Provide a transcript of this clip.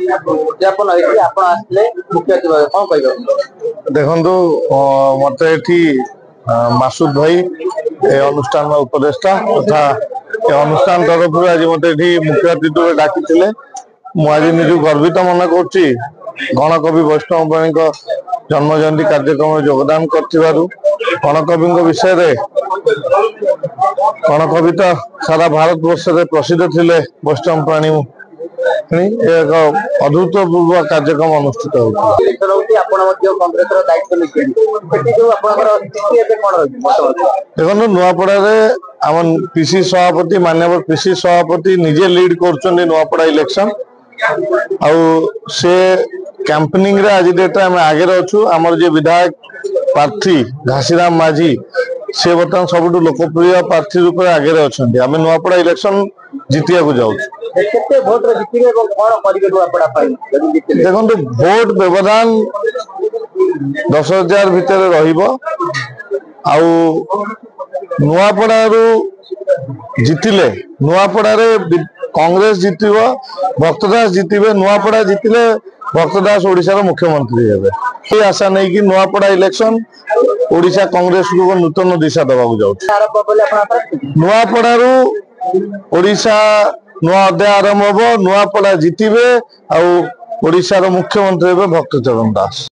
उद्यापन होती आपण आसले मुख्य अतिथि भाବେ कौन कहबो देखंतु मते एठी मासूद भाई ए अनुष्ठान उपदेष्टा तथा ए अनुष्ठान तरफ आज मते एठी मुख्य अतिथि डाकिथिले मु आज निजु गर्वित मन करछि गणकवि वैष्णव भाई जन्म जयंती कार्यक्रम योगदान करथिबारु गणकवि विषय रे गणकवि तो सारा भारत वर्ष रे प्रसिद्ध थिले वैष्णव प्राणी एक अभूतपूर्व कार्यक्रम अनुष्ठित देखो नुआपड़ा आम पीसी सभापति माननीय पीसी सभापति निजे लीड कर नुआपड़ा इलेक्शन से कैंपेनिंग रे आज डेट आम आगे अच्छु आमर जे विधायक प्रार्थी घासीराम माझी से बर्तमान सब लोकप्रिय प्रार्थी रूप में आगे अच्छा आम नुआपड़ा इलेक्शन जीतिया को जाऊँ देखो भोट व्यवधान 10,000 भितर नुआपड़ारू जीतिले नुआपड़ा कांग्रेस जीतब भक्तदास जीतबे नुआपड़ा जीतिले भक्तदास ओडिशा मुख्यमंत्री हे आशा नहीं कि नुआपड़ा इलेक्शन ओडिशा कांग्रेस को नूतन दिशा दबा जाऊँ नुआपड़ारू ओडिशा नुआ अध्याय आरंभ हम नुआपड़ा जीतबे ओडिशा मुख्यमंत्री भक्तचरण दास।